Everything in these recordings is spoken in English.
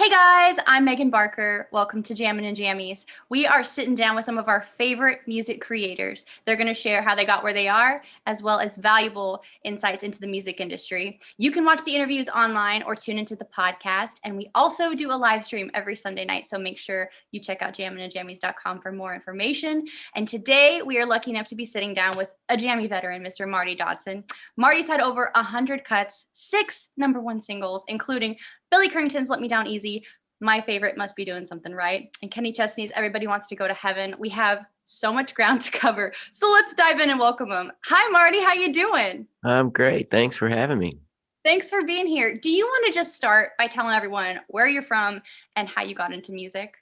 Hey guys, I'm Megan Barker. Welcome to Jammin' and Jammies. We are sitting down with some of our favorite music creators. They're going to share how they got where they are, as well as valuable insights into the music industry. You can watch the interviews online or tune into the podcast. And we also do a live stream every Sunday night. So make sure you check out jamminandjammies.com for more information. And today we are lucky enough to be sitting down with a Jammie veteran, Mr. Marty Dodson. Marty's had over 100 cuts, 6 #1 singles, including Billy Currington's Let Me Down Easy, my favorite, Must Be Doing Something Right, and Kenny Chesney's Everybody Wants to Go to Heaven. We have so much ground to cover, so let's dive in and welcome him. Hi, Marty. How you doing? I'm great. Thanks for having me. Thanks for being here. Do you want to just start by telling everyone where you're from and how you got into music?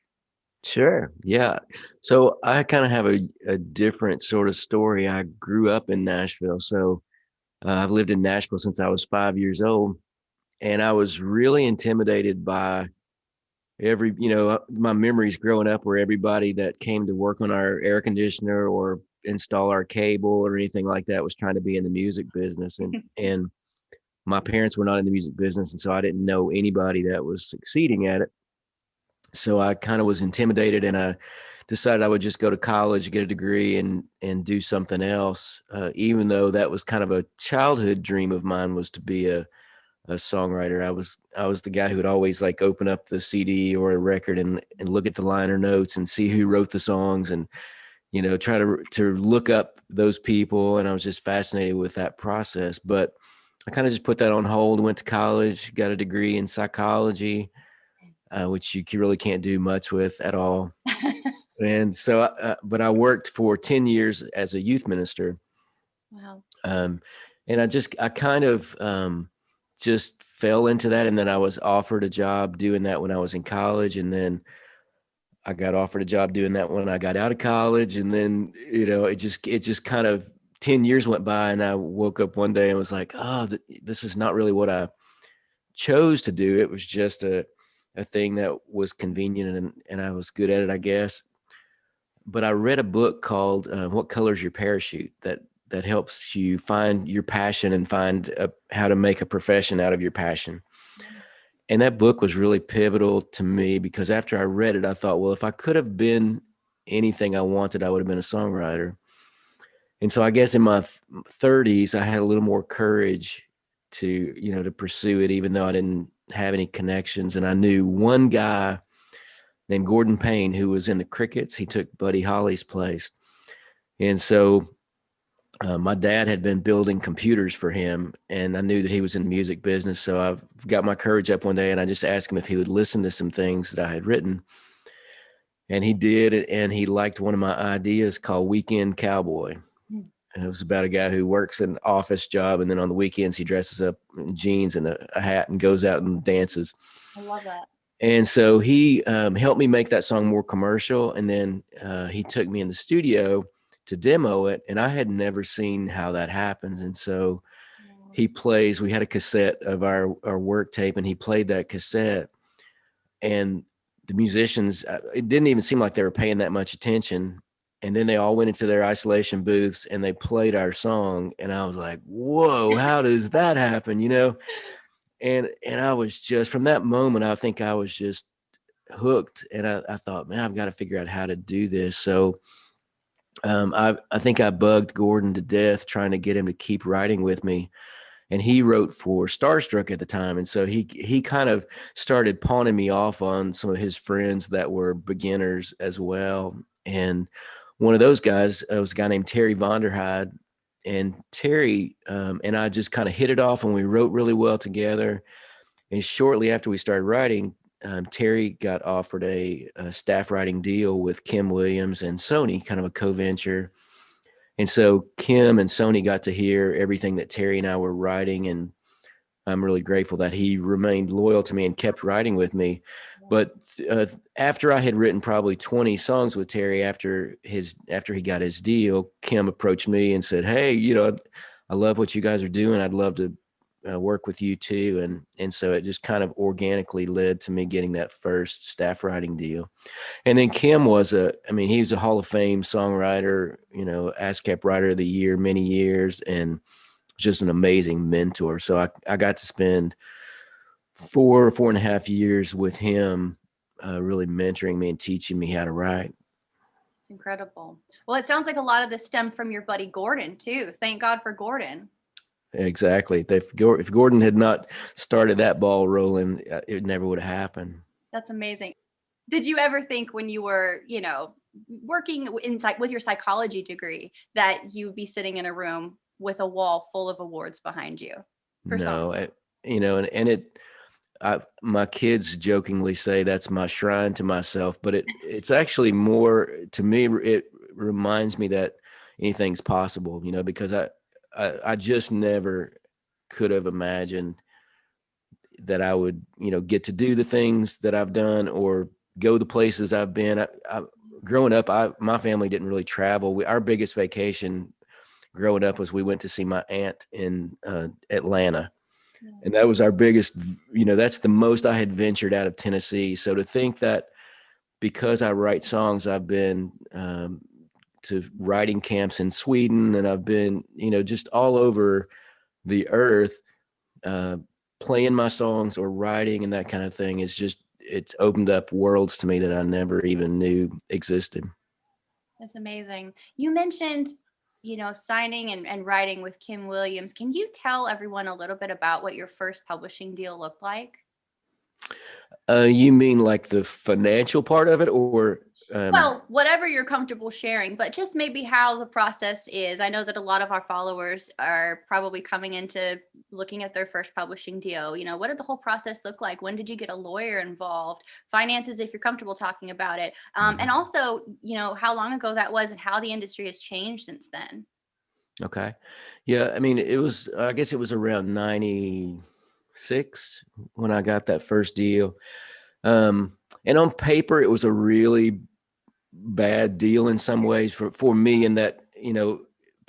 Sure. Yeah. So I kind of have a different sort of story. I grew up in Nashville. So I've lived in Nashville since I was 5 years old. And I was really intimidated by my memories growing up where everybody that came to work on our air conditioner or install our cable or anything like that was trying to be in the music business. And my parents were not in the music business. And so I didn't know anybody that was succeeding at it. So I kind of was intimidated, and I decided I would just go to college, get a degree, and do something else. Even though that was kind of a childhood dream of mine, was to be a songwriter. I was the guy who would always like open up the CD or a record and look at the liner notes and see who wrote the songs, and try to look up those people. And I was just fascinated with that process. But I kind of just put that on hold. Went to college, got a degree in psychology, which you really can't do much with at all. And so, but I worked for 10 years as a youth minister. Wow. And I kind of just fell into that. And then I was offered a job doing that when I was in college. And then I got offered a job doing that when I got out of college. And then, it just kind of 10 years went by, and I woke up one day and was like, oh, this is not really what I chose to do. It was just a thing that was convenient, and I was good at it, I guess. But I read a book called What Color's Your Parachute, that helps you find your passion and find how to make a profession out of your passion. And that book was really pivotal to me, because after I read it, I thought, well, if I could have been anything I wanted, I would have been a songwriter. And so I guess in my 30s, I had a little more courage to pursue it, even though I didn't have any connections. And I knew one guy named Gordon Payne who was in the Crickets. He took Buddy Holly's place. And so my dad had been building computers for him, and I knew that he was in the music business. So I got my courage up one day, and I just asked him if he would listen to some things that I had written. And he did, and he liked one of my ideas called Weekend Cowboy. And it was about a guy who works an office job, and then on the weekends he dresses up in jeans and a hat and goes out and dances. I love that. And so he helped me make that song more commercial. And then he took me in the studio to demo it, and I had never seen how that happens. And so we had a cassette of our work tape, and he played that cassette, and the musicians, it didn't even seem like they were paying that much attention. And then they all went into their isolation booths and they played our song. And I was like, whoa, how does that happen? And I was just, from that moment, I think I was just hooked. And I thought, man, I've got to figure out how to do this. So I think I bugged Gordon to death trying to get him to keep writing with me. And he wrote for Starstruck at the time. And so he kind of started pawning me off on some of his friends that were beginners as well. And one of those guys was a guy named Terry Vonderheide. And Terry and I just kind of hit it off, and we wrote really well together. And shortly after we started writing, Terry got offered a staff writing deal with Kim Williams and Sony, kind of a co-venture. And so Kim and Sony got to hear everything that Terry and I were writing, and I'm really grateful that he remained loyal to me and kept writing with me. But after I had written probably 20 songs with Terry after he got his deal, Kim approached me and said, hey, I love what you guys are doing. I'd love to work with you too. And so it just kind of organically led to me getting that first staff writing deal. And then Kim he was a Hall of Fame songwriter, ASCAP Writer of the Year, many years, and just an amazing mentor. So I got to spend 4 and a half years with him, really mentoring me and teaching me how to write. Incredible. Well, it sounds like a lot of this stemmed from your buddy Gordon too. Thank God for Gordon. Exactly. If Gordon had not started that ball rolling, it never would have happened. That's amazing. Did you ever think when you were, working inside with your psychology degree that you'd be sitting in a room with a wall full of awards behind you for No, songs? my kids jokingly say that's my shrine to myself, but it's actually more to me. It reminds me that anything's possible, because I just never could have imagined that I would, get to do the things that I've done or go the places I've been. Growing up, my family didn't really travel. Our biggest vacation growing up was we went to see my aunt in Atlanta. And that was our biggest, that's the most I had ventured out of Tennessee. So to think that because I write songs, I've been to writing camps in Sweden, and I've been, just all over the earth, playing my songs or writing and that kind of thing it's opened up worlds to me that I never even knew existed. That's amazing. You mentioned, signing and writing with Kim Williams. Can you tell everyone a little bit about what your first publishing deal looked like? You mean like the financial part of it, or Well, whatever you're comfortable sharing, but just maybe how the process is. I know that a lot of our followers are probably coming into looking at their first publishing deal. What did the whole process look like? When did you get a lawyer involved? Finances, if you're comfortable talking about it. And also, how long ago that was and how the industry has changed since then. Okay. Yeah. I mean, I guess it was around 96 when I got that first deal. And on paper, it was a really bad deal in some ways for me, in that, so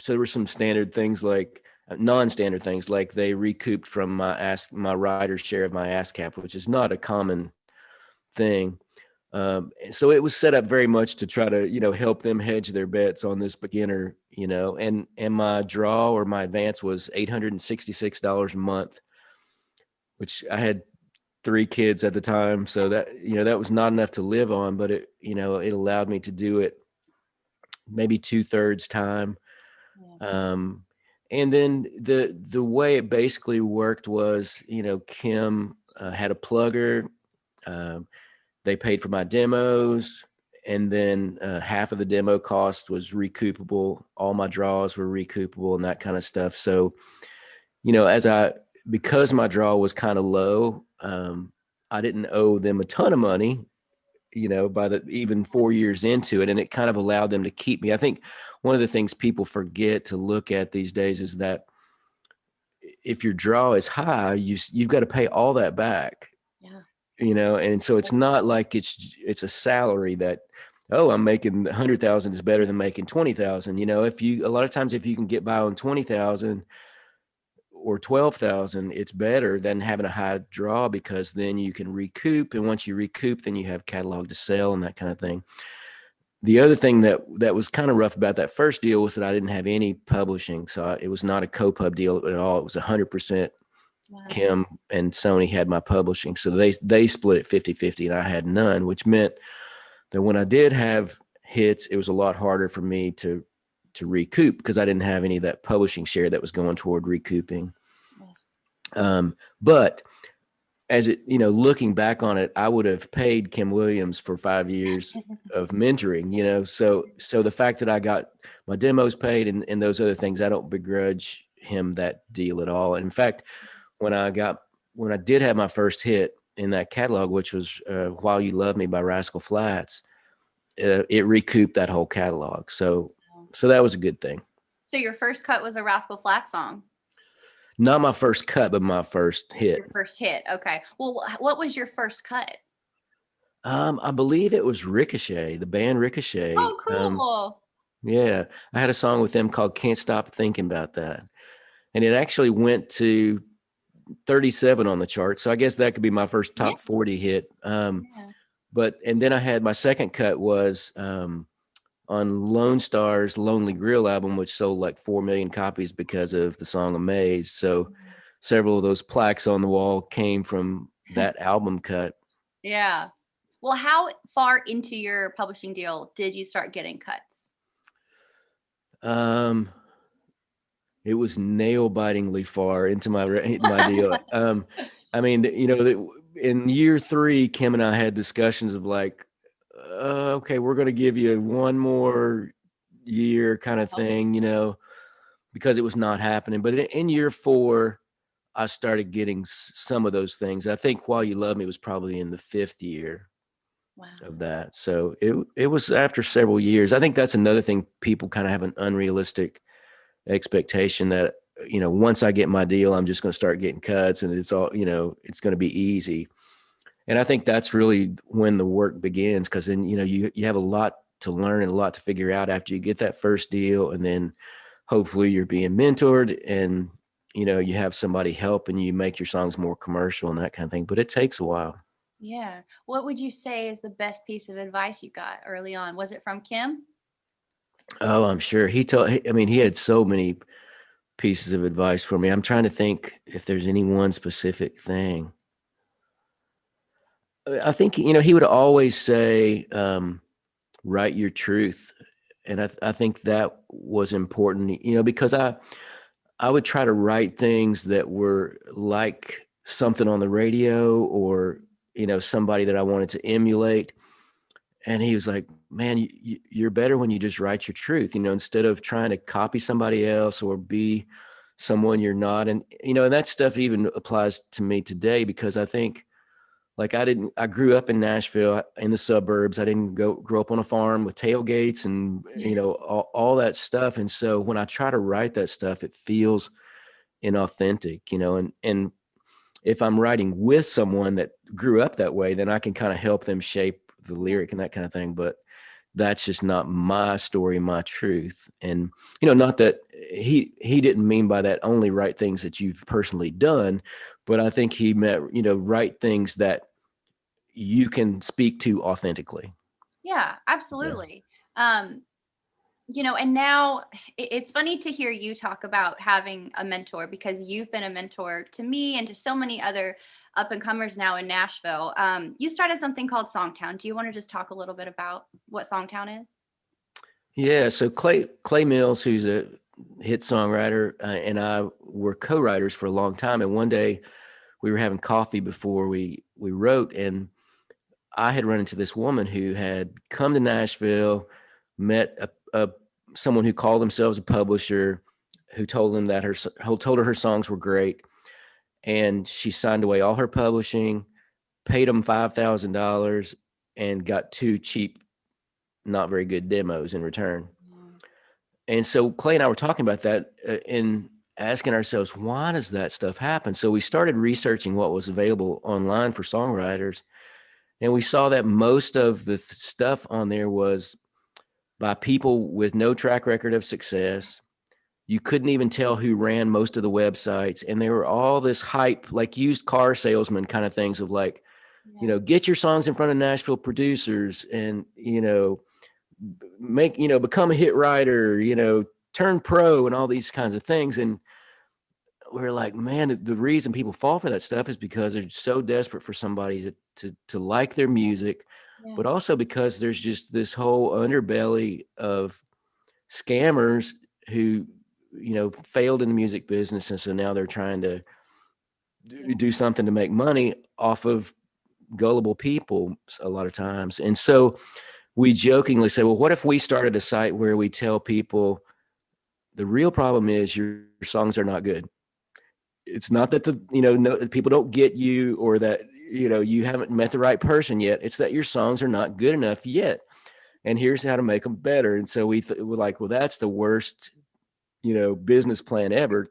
there were some standard things like non-standard things, like they recouped from my writer's share of my ASCAP, which is not a common thing. So it was set up very much to try to, help them hedge their bets on this beginner, and my draw or my advance was $866 a month, which I had 3 kids at the time. So that, that was not enough to live on, but it allowed me to do it maybe 2/3 time. And then the way it basically worked was, Kim had a plugger. They paid for my demos, and then half of the demo cost was recoupable. All my draws were recoupable and that kind of stuff. So, because my draw was kind of low, I didn't owe them a ton of money, by even 4 years into it. And it kind of allowed them to keep me. I think one of the things people forget to look at these days is that if your draw is high, you've got to pay all that back. Yeah. And so it's not like it's a salary that, oh, I'm making 100,000 is better than making 20,000. A lot of times if you can get by on 20,000 or 12,000, it's better than having a high draw, because then you can recoup. And once you recoup, then you have catalog to sell and that kind of thing. The other thing that was kind of rough about that first deal was that I didn't have any publishing. So it was not a co-pub deal at all. It was 100%. Wow. Kim and Sony had my publishing. So they split it 50-50 and I had none, which meant that when I did have hits, it was a lot harder for me to recoup, because I didn't have any of that publishing share that was going toward recouping. But as looking back on it, I would have paid Kim Williams for 5 years of mentoring, so the fact that I got my demos paid and those other things, I don't begrudge him that deal at all. And in fact, when I did have my first hit in that catalog, which was While You Love Me by Rascal Flatts, it recouped that whole catalog. So that was a good thing. So your first cut was a Rascal Flatts song? Not my first cut, but my first hit. Your first hit. Okay. Well, what was your first cut? I believe it was Ricochet, the band Ricochet. Oh, cool. Yeah. I had a song with them called Can't Stop Thinking About That. And it actually went to 37 on the chart. So I guess that could be my first top 40 hit. And then I had my second cut was on Lone Star's Lonely Grill album, which sold like 4 million copies because of the song Amaze. So several of those plaques on the wall came from that album cut. Yeah. Well, how far into your publishing deal did you start getting cuts? Um, it was nail bitingly far into my deal. I mean, in year 3, Kim and I had discussions of like, okay, we're going to give you one more year kind of thing, because it was not happening. But in year 4, I started getting some of those things. I think While You Love Me was probably in the 5th year of Wow. that. So it was after several years. I think that's another thing. People kind of have an unrealistic expectation that, once I get my deal, I'm just going to start getting cuts and it's all, it's going to be easy. And I think that's really when the work begins, because then, you have a lot to learn and a lot to figure out after you get that first deal. And then hopefully you're being mentored and, you have somebody helping you make your songs more commercial and that kind of thing. But it takes a while. Yeah. What would you say is the best piece of advice you got early on? Was it from Kim? Oh, I'm sure I mean, he had so many pieces of advice for me. I'm trying to think if there's any one specific thing. I think, he would always say, write your truth. And I think that was important, because I would try to write things that were like something on the radio or, somebody that I wanted to emulate. And he was like, man, you're better when you just write your truth, instead of trying to copy somebody else or be someone you're not. And, and that stuff even applies to me today, because I think, like, I grew up in Nashville in the suburbs. I didn't grow up on a farm with tailgates and, all that stuff. And so when I try to write that stuff, it feels inauthentic, and if I'm writing with someone that grew up that way, then I can kind of help them shape the Yeah. lyric and that kind of thing. But that's just not my story, my truth. And, not that he didn't mean by that only write things that you've personally done, but I think he meant, write things that you can speak to authentically. Yeah, Yeah. absolutely. Um, and now it's funny to hear you talk about having a mentor, because you've been a mentor to me and to so many other up and comers now in Nashville. You started something called Songtown. Do you want to just talk a little bit about what Songtown is? Yeah. So Clay Mills, who's a hit songwriter, and I were co-writers for a long time. And one day we were having coffee before we wrote, and I had run into this woman who had come to Nashville, met a someone who called themselves a publisher, who told them that who told her her songs were great, and she signed away all her publishing, paid them $5,000, and got 2 cheap, not very good demos in return. Mm. And so Clay and I were talking about that, and asking ourselves, why does that stuff happen? So we started researching what was available online for songwriters, and we saw that most of the stuff on there was by people with no track record of success. You couldn't even tell who ran most of the websites. And they were all this hype, like used car salesman kind of things of like, Yeah. get your songs in front of Nashville producers and, become a hit writer, turn pro and all these kinds of things. And we're like, man, the reason people fall for that stuff is because they're so desperate for somebody to like their music, Yeah. but also because there's just this whole underbelly of scammers who, failed in the music business. And so now they're trying to do something to make money off of gullible people a lot of times. And so we jokingly say, well, what if we started a site where we tell people the real problem is your songs are not good. It's not that no, people don't get you, or that, you haven't met the right person yet. It's that your songs are not good enough yet. And here's how to make them better. And so we're like, well, that's the worst, business plan ever,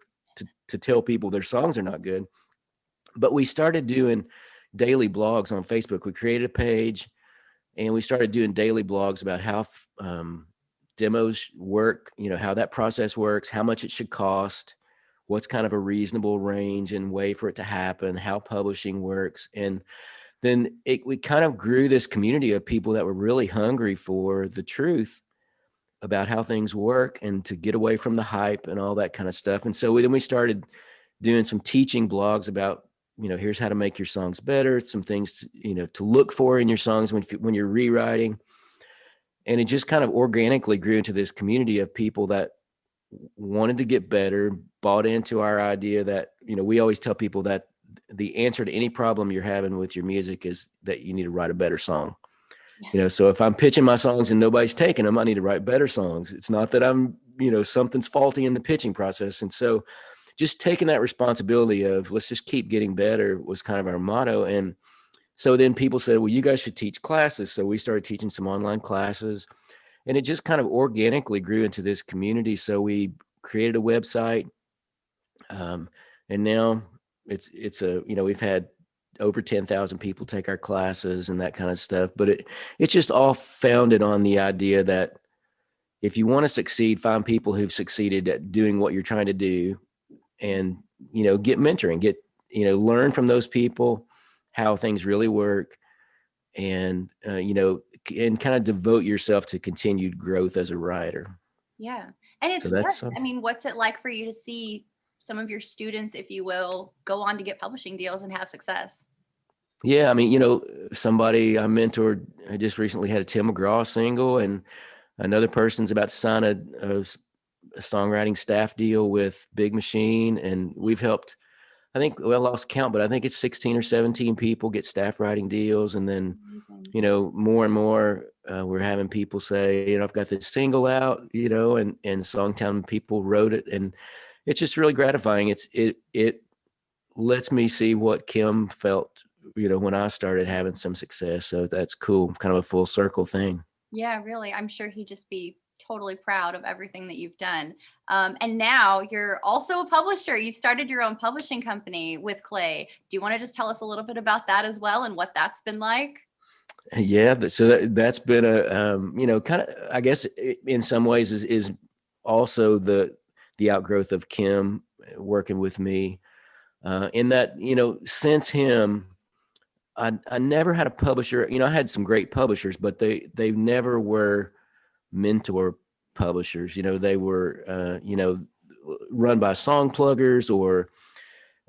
to tell people their songs are not good. But we started doing daily blogs on Facebook. We created a page and we started doing daily blogs about how demos work, how that process works, how much it should cost, what's kind of a reasonable range and way for it to happen, how publishing works. And then we kind of grew this community of people that were really hungry for the truth about how things work and to get away from the hype and all that kind of stuff. And so then we started doing some teaching blogs about here's how to make your songs better, some things to look for in your songs when you're rewriting. And it just kind of organically grew into this community of people that wanted to get better, bought into our idea that, we always tell people that the answer to any problem you're having with your music is that you need to write a better song. So if I'm pitching my songs and nobody's taking them, I need to write better songs. It's not that I'm, something's faulty in the pitching process. And so just taking that responsibility of let's just keep getting better was kind of our motto. And so then people said, well, you guys should teach classes. So we started teaching some online classes, and it just kind of organically grew into this community. So we created a website, and now it's we've had over 10,000 people take our classes and that kind of stuff. But it's just all founded on the idea that if you want to succeed, find people who've succeeded at doing what you're trying to do, and get mentoring, learn from those people how things really work, and and kind of devote yourself to continued growth as a writer. Yeah. And it's I mean, what's it like for you to see some of your students, if you will, go on to get publishing deals and have success? Yeah, I mean, somebody I mentored, I just recently had a Tim McGraw single, and another person's about to sign a songwriting staff deal with Big Machine, and we've helped, I think, well, I lost count, but I think it's 16 or 17 people get staff writing deals. And then, more and more, we're having people say, I've got this single out, and Songtown people wrote it. And it's just really gratifying. It lets me see what Kim felt, when I started having some success. So that's cool. Kind of a full circle thing. Yeah, really. I'm sure he'd just be totally proud of everything that you've done. And now you're also a publisher. You've started your own publishing company with Clay. Do you want to just tell us a little bit about that as well and what that's been like? Yeah, so that's been a kind of, I guess, in some ways is also the outgrowth of Kim working with me, in that since him, I never had a publisher. I had some great publishers, but they never were mentor publishers. They were run by song pluggers or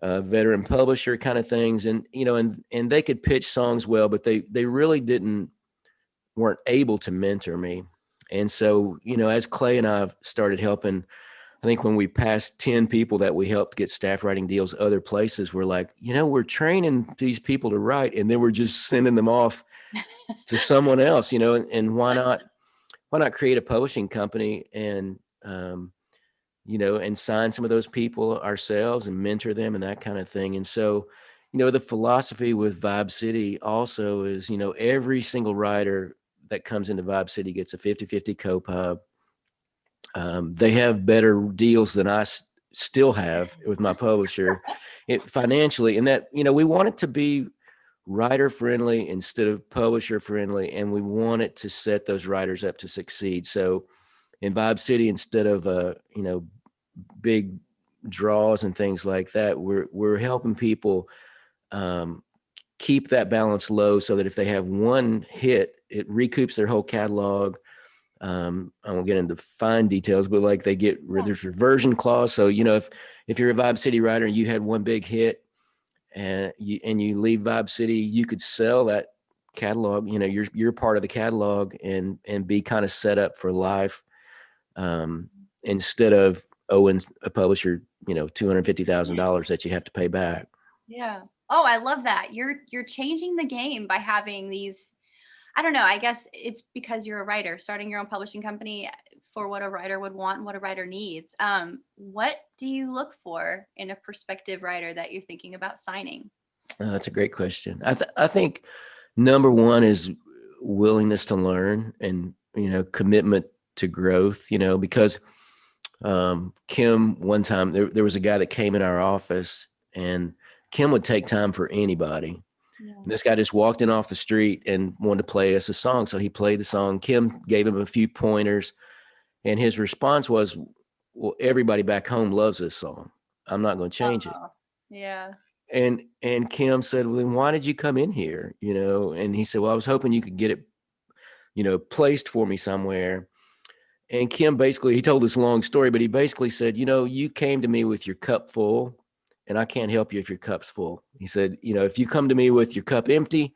veteran publisher kind of things, and and they could pitch songs well, but they really weren't able to mentor me. And so as Clay and I started helping, I think when we passed 10 people that we helped get staff writing deals other places, we're like, we're training these people to write, and then we're just sending them off to someone else, and why not create a publishing company and, and sign some of those people ourselves and mentor them and that kind of thing. And so, the philosophy with Vibe City also is, every single writer that comes into Vibe City gets a 50-50 co-pub. They have better deals than I still have with my publisher financially. And that, we want it to be writer friendly instead of publisher friendly. And we want it to set those writers up to succeed. So in Vibe City, instead of, big draws and things like that, we're helping people keep that balance low so that if they have one hit, it recoups their whole catalog. I won't get into fine details, but like there's reversion clause. So, if you're a Vibe City writer and you had one big hit and you leave Vibe City, you could sell that catalog, you're part of the catalog and be kind of set up for life. Instead of owing a publisher, $250,000 that you have to pay back. Yeah. Oh, I love that. You're changing the game by having these, I don't know, I guess it's because you're a writer, starting your own publishing company for what a writer would want and what a writer needs. What do you look for in a prospective writer that you're thinking about signing? That's a great question. I think number one is willingness to learn and, commitment to growth, because Kim, one time there was a guy that came in our office, and Kim would take time for anybody. Yeah. This guy just walked in off the street and wanted to play us a song. So he played the song. Kim gave him a few pointers, and his response was, well, everybody back home loves this song. I'm not going to change it. Yeah. And Kim said, well, then why did you come in here? And he said, well, I was hoping you could get it, placed for me somewhere. And Kim basically, he told this long story, but he basically said, you came to me with your cup full and I can't help you if your cup's full. He said, if you come to me with your cup empty,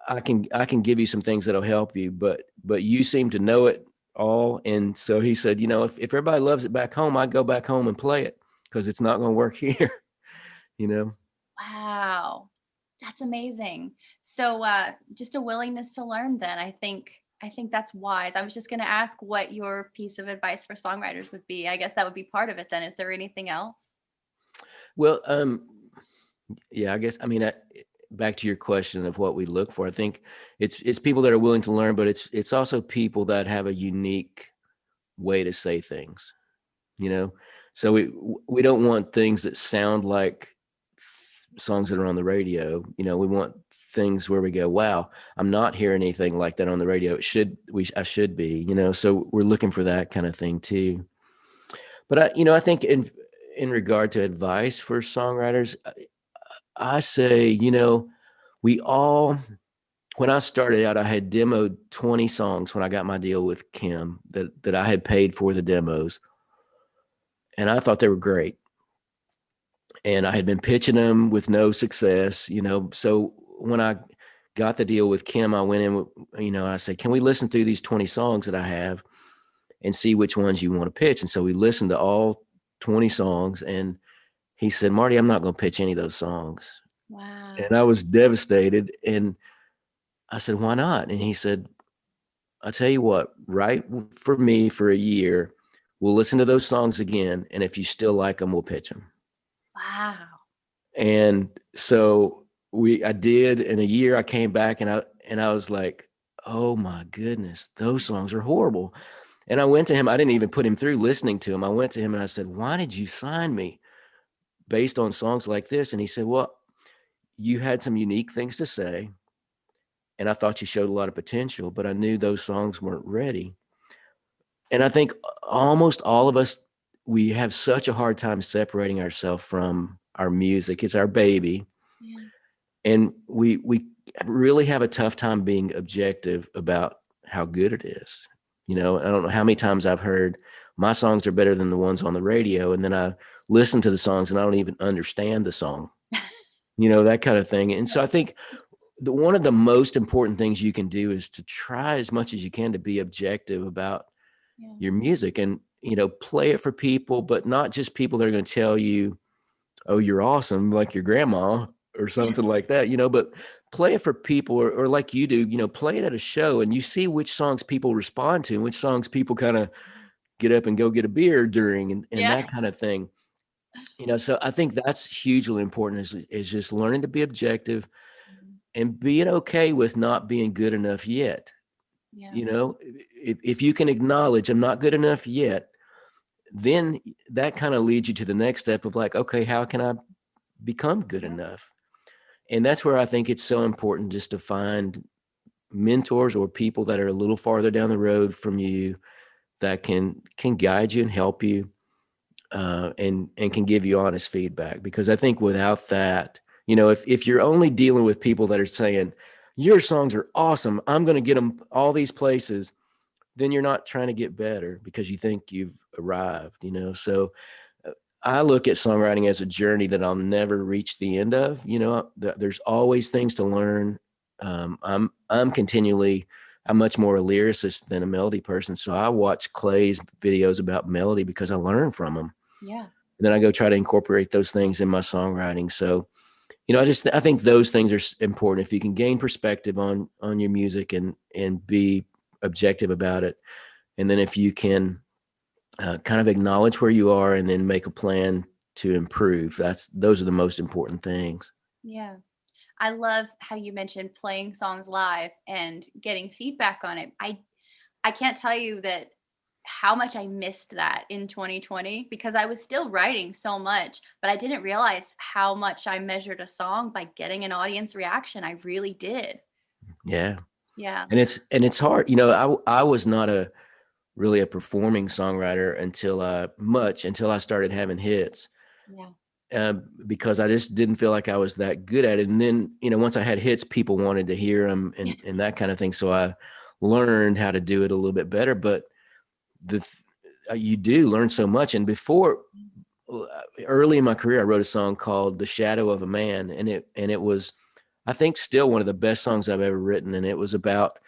I can give you some things that'll help you, but you seem to know it all. And so he said, if everybody loves it back home, I'd go back home and play it because it's not going to work here, you know? Wow. That's amazing. So just a willingness to learn then. I think that's wise. I was just going to ask what your piece of advice for songwriters would be. I guess that would be part of it then. Is there anything else? Well, yeah, I guess, back to your question of what we look for, I think it's people that are willing to learn, but it's also people that have a unique way to say things, so we don't want things that sound like songs that are on the radio. We want things where we go, wow, I'm not hearing anything like that on the radio. I should be, so we're looking for that kind of thing too. But I think in regard to advice for songwriters, I say, we all, when I started out, I had demoed 20 songs when I got my deal with Kim that I had paid for the demos. And I thought they were great. And I had been pitching them with no success, So when I got the deal with Kim, I went in, I said, can we listen through these 20 songs that I have and see which ones you want to pitch? And so we listened to all 20 songs, and he said, Marty, I'm not going to pitch any of those songs. Wow. And I was devastated. And I said, why not? And he said, I'll tell you what, write for me for a year. We'll listen to those songs again. And if you still like them, we'll pitch them. Wow. And so I did. In a year, I came back and I was like, oh my goodness, those songs are horrible. And I went to him. I didn't even put him through listening to him. I went to him and I said, why did you sign me based on songs like this? And he said, well, you had some unique things to say, and I thought you showed a lot of potential, but I knew those songs weren't ready. And I think almost all of us, we have such a hard time separating ourselves from our music. It's our baby. Yeah. And we really have a tough time being objective about how good it is. I don't know how many times I've heard my songs are better than the ones on the radio. And then I listen to the songs and I don't even understand the song, that kind of thing. And so I think one of the most important things you can do is to try as much as you can to be objective about your music and, play it for people, but not just people that are going to tell you, oh, you're awesome, like your grandma or something like that, but play it for people or like you do, play it at a show and you see which songs people respond to and which songs people kind of get up and go get a beer during and that kind of thing. So I think that's hugely important is just learning to be objective and being okay with not being good enough yet. If you can acknowledge I'm not good enough yet, then that kind of leads you to the next step of like, okay, how can I become good enough? And that's where I think it's so important just to find mentors or people that are a little farther down the road from you that can guide you and help you and can give you honest feedback. Because I think without that, if you're only dealing with people that are saying, your songs are awesome, I'm going to get them all these places, then you're not trying to get better because you think you've arrived, So I look at songwriting as a journey that I'll never reach the end of. There's always things to learn. I'm much more a lyricist than a melody person. So I watch Clay's videos about melody because I learn from them. Yeah. And then I go try to incorporate those things in my songwriting. So, I think those things are important. If you can gain perspective on your music and be objective about it. And then if you can kind of acknowledge where you are and then make a plan to improve, those are the most important things. Yeah. I love how you mentioned playing songs live and getting feedback on it. I can't tell you that how much I missed that in 2020 because I was still writing so much, but I didn't realize how much I measured a song by getting an audience reaction. I really did. Yeah. Yeah. And it's hard. I was not really a performing songwriter until I started having hits. Yeah. Because I just didn't feel like I was that good at it. And then, once I had hits, people wanted to hear them and that kind of thing. So I learned how to do it a little bit better, but you do learn so much. And before early in my career, I wrote a song called "The Shadow of a Man," and it was, I think, still one of the best songs I've ever written. And it was about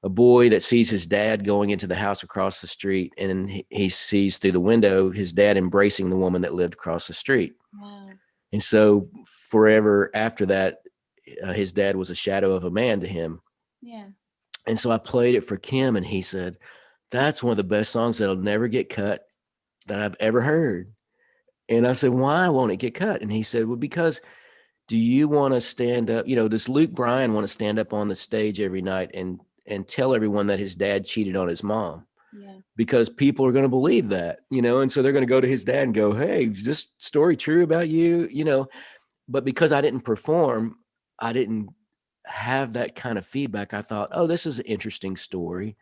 a boy that sees his dad going into the house across the street, and he sees through the window his dad embracing the woman that lived across the street. Wow. And so forever after that, his dad was a shadow of a man to him. Yeah. And so I played it for Kim, and he said, "That's one of the best songs that'll never get cut that I've ever heard." And I said, "Why won't it get cut?" And he said, "Well, because do you want to stand up? Does Luke Bryan want to stand up on the stage every night and tell everyone that his dad cheated on his mom? Yeah. Because people are going to believe that, and so they're going to go to his dad and go, 'Hey, is this story true about you?' But because I didn't perform, I didn't have that kind of feedback. I thought, oh, this is an interesting story,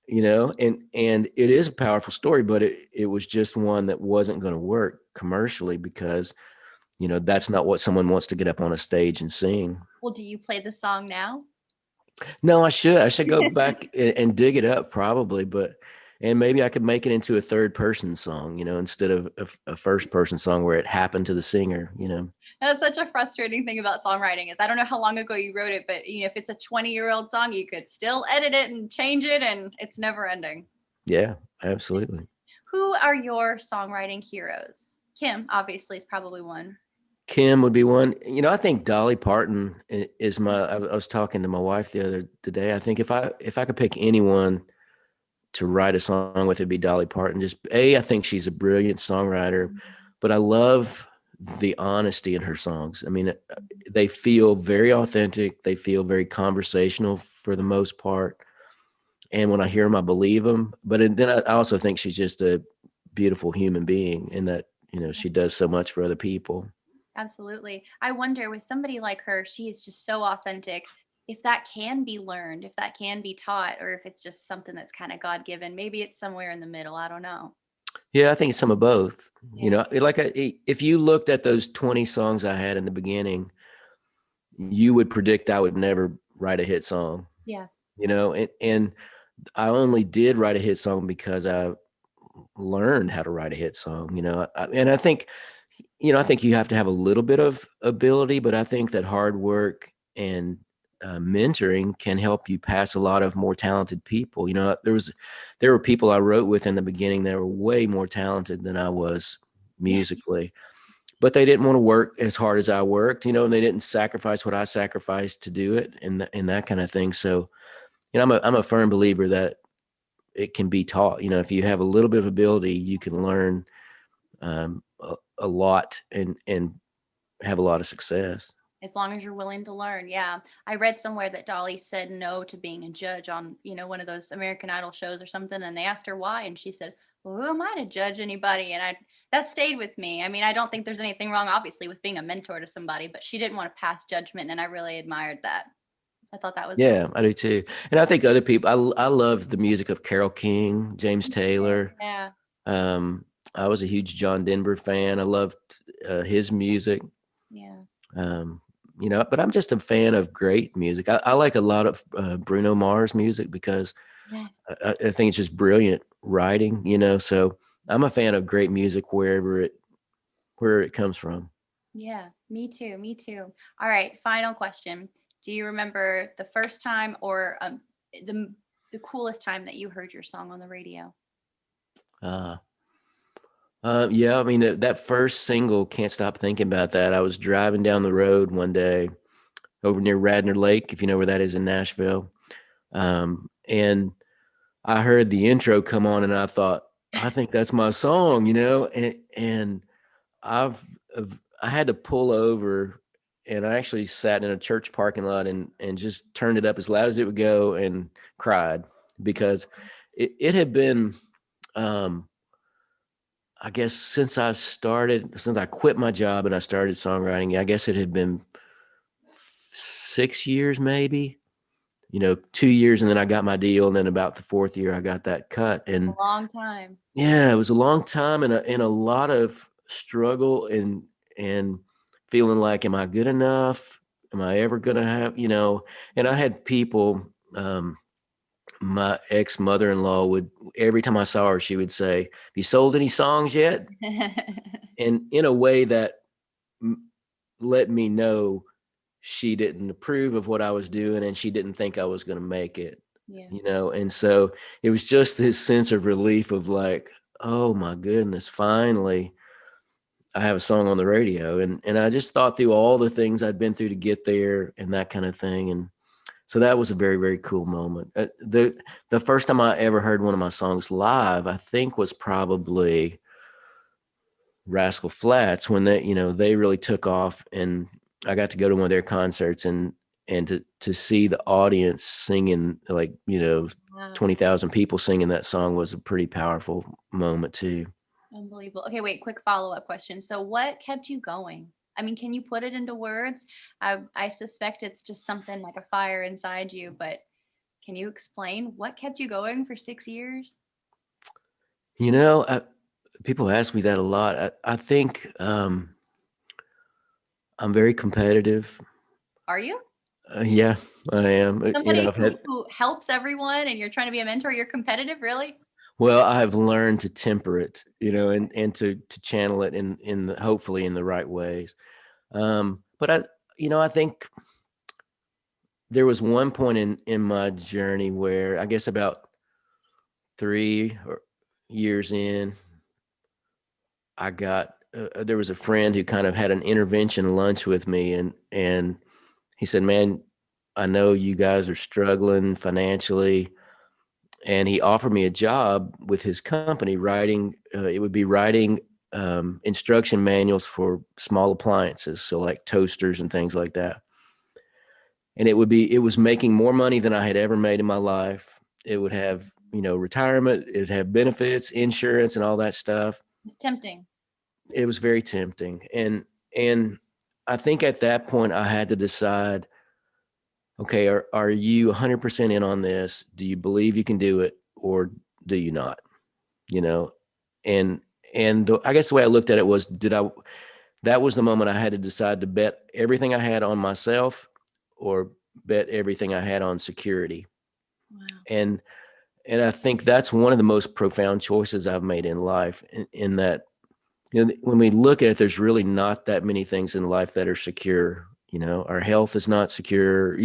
and it is a powerful story, but it was just one that wasn't going to work commercially because, that's not what someone wants to get up on a stage and sing. Well, do you play the song now? No, I should go back and dig it up probably, and maybe I could make it into a third person song, instead of a first person song where it happened to the singer. That's such a frustrating thing about songwriting is I don't know how long ago you wrote it, but if it's a 20-year-old song, you could still edit it and change it, and it's never ending. Yeah, absolutely. Who are your songwriting heroes? Kim, obviously, is probably one. Kim would be one. I think Dolly Parton is my. I was talking to my wife the other day. I think if I could pick anyone to write a song with, it'd be Dolly Parton. I think she's a brilliant songwriter, but I love the honesty in her songs. I mean, they feel very authentic. They feel very conversational for the most part. And when I hear them, I believe them. But then I also think she's just a beautiful human being, in that she does so much for other people. Absolutely. I wonder with somebody like her, she is just so authentic. If that can be learned, if that can be taught, or if it's just something that's kind of God given. Maybe it's somewhere in the middle. I don't know. Yeah, I think it's some of both. Yeah. If you looked at those 20 songs I had in the beginning, you would predict I would never write a hit song. Yeah. And I only did write a hit song because I learned how to write a hit song. And I think you have to have a little bit of ability, but I think that hard work and mentoring can help you pass a lot of more talented people. There were people I wrote with in the beginning that were way more talented than I was Yeah. musically, but they didn't want to work as hard as I worked, and they didn't sacrifice what I sacrificed to do it, and that kind of thing. So, I'm a firm believer that it can be taught. If you have a little bit of ability, you can learn a lot and have a lot of success. As long as you're willing to learn. Yeah. I read somewhere that Dolly said no to being a judge on, one of those American Idol shows or something. And they asked her why. And she said, well, who am I to judge anybody? And that stayed with me. I mean, I don't think there's anything wrong, obviously, with being a mentor to somebody, but she didn't want to pass judgment. And I really admired that. I thought that was Yeah, I do too. And I think other people, I love the music of Carole King, James Taylor. yeah. Um, I was a huge John Denver fan. I loved his music. Yeah. Um, but I'm just a fan of great music. I like a lot of Bruno Mars music because Yeah. I think it's just brilliant writing. So I'm a fan of great music where it comes from. Yeah. Me too. Me too. All right. Final question. Do you remember the first time or the the coolest time that you heard your song on the radio? Uh, yeah, I mean that first single, "Can't Stop Thinking About That." I was driving down the road one day over near Radnor Lake, if you know where that is in Nashville, and I heard the intro come on, and I thought, I think that's my song, and I've, I had to pull over, and I actually sat in a church parking lot and just turned it up as loud as it would go and cried because it had been, um, I guess since I quit my job and I started songwriting, I guess it had been 6 years, maybe, 2 years. And then I got my deal. And then about the fourth year, I got that cut. A And long time. yeah, it was a long time and a lot of struggle and feeling like, am I good enough? Am I ever going to have, and I had people, my ex mother-in-law would, every time I saw her, she would say, "Have you sold any songs yet?" And in a way that let me know she didn't approve of what I was doing and she didn't think I was going to make it, Yeah. And so it was just this sense of relief of like, oh my goodness, finally I have a song on the radio. And I just thought through all the things I'd been through to get there and that kind of thing. And so that was a very, very cool moment. The first time I ever heard one of my songs live, I think was probably Rascal Flatts, when they really took off, and I got to go to one of their concerts, and to see the audience singing, like, Wow. 20,000 people singing that song was a pretty powerful moment too. Unbelievable. Okay, wait, quick follow-up question. So what kept you going? I mean, can you put it into words? I suspect it's just something like a fire inside you, but can you explain what kept you going for 6 years? People ask me that a lot. I think I'm very competitive. Are you Yeah, I am. somebody I've who, had, who helps everyone and you're trying to be a mentor? You're competitive, really? well, I've learned to temper it, and to channel it in hopefully in the right ways. But I think there was one point in my journey where, I guess about 3 years in, I got there was a friend who kind of had an intervention lunch with me, and he said, "Man, I know you guys are struggling financially," and he offered me a job with his company writing. It would be writing instruction manuals for small appliances, so like toasters and things like that. And it was making more money than I had ever made in my life. It would have, retirement, it'd have benefits, insurance, and all that stuff. It's tempting. It was very tempting. And I think at that point I had to decide, okay, are you 100% in on this? Do you believe you can do it, or do you not? You know, and I guess the way I looked at it was, that was the moment I had to decide to bet everything I had on myself, or bet everything I had on security. Wow. And I think that's one of the most profound choices I've made in life, in that, when we look at it, there's really not that many things in life that are secure. Our health is not secure,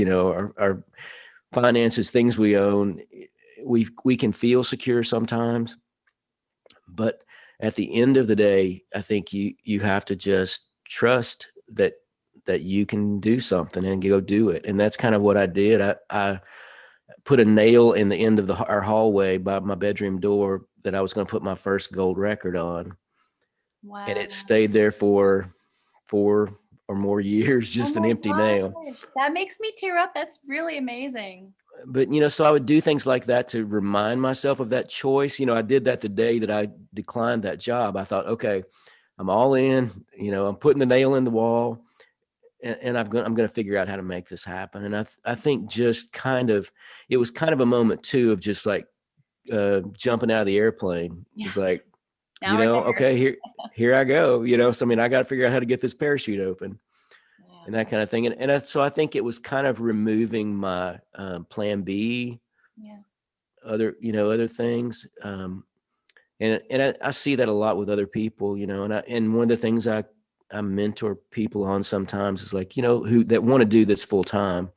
our finances, things we own, we can feel secure sometimes, but at the end of the day, I think you have to just trust that you can do something and go do it. And that's kind of what I did. I put a nail in the end of our hallway by my bedroom door that I was going to put my first gold record on, and Wow. it stayed there for 4 or more years, Oh just an my empty nail. gosh. That makes me tear up. That's really amazing. But so I would do things like that to remind myself of that choice. I did that the day that I declined that job. I thought, okay, I'm all in. I'm putting the nail in the wall, and I'm going to figure out how to make this happen. And I think just kind of, it was kind of a moment too of just like jumping out of the airplane. Yeah. It's like, Now we're there. okay, here I go. So I mean, I got to figure out how to get this parachute open, Yeah. and that kind of thing. So I think it was kind of removing my plan B, Yeah. other things. I see that a lot with other people, and one of the things I mentor people on sometimes is like, who that want to do this full time,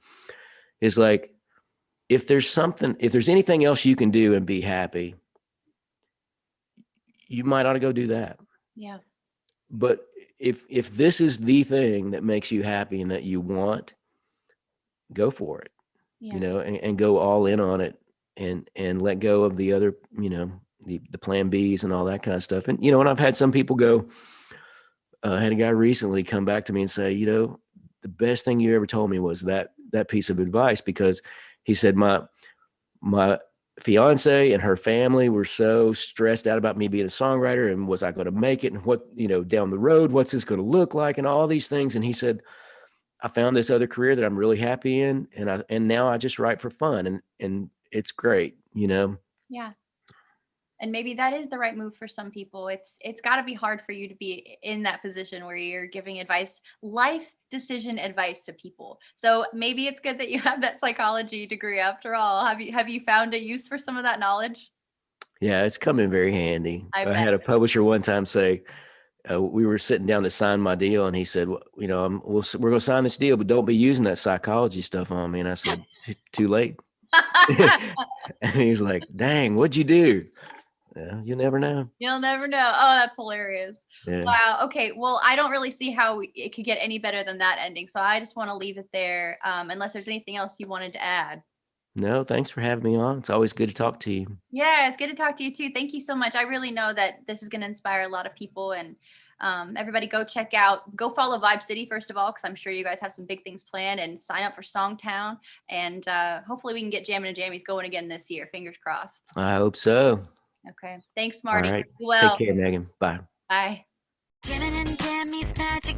is like, if there's anything else you can do and be happy, you might ought to go do that. Yeah. But if this is the thing that makes you happy and that you want, go for it, Yeah. and go all in on it, and let go of the other, the plan Bs and all that kind of stuff. And I've had some people go, I had a guy recently come back to me and say, the best thing you ever told me was that piece of advice, because he said, my fiance and her family were so stressed out about me being a songwriter, and was I going to make it, and what, down the road, what's this going to look like, and all these things. And he said, I found this other career that I'm really happy in, and now I just write for fun, and it's great. Yeah. And maybe that is the right move for some people. It's got to be hard for you to be in that position where you're giving advice, life decision advice to people. So maybe it's good that you have that psychology degree after all. Have you found a use for some of that knowledge? Yeah, it's come in very handy. I I bet. had a publisher one time say, we were sitting down to sign my deal, and he said, well, you know, we're going to sign this deal, but don't be using that psychology stuff on me. And I said, too late. And he was like, dang, what'd you do? You never know. You'll never know. Oh, that's hilarious. Yeah. Wow. Okay. Well, I don't really see how it could get any better than that ending. So I just want to leave it there. Unless there's anything else you wanted to add. No, thanks for having me on. It's always good to talk to you. Yeah, it's good to talk to you too. Thank you so much. I really know that this is going to inspire a lot of people, and everybody go follow Vibe City first of all, because I'm sure you guys have some big things planned, and sign up for Songtown, and hopefully we can get Jammin' and Jammies going again this year. Fingers crossed. I hope so. Okay. Thanks, All Marty. right. Well, Take care, Megan. Bye. bye. Jamming and Jammie's magic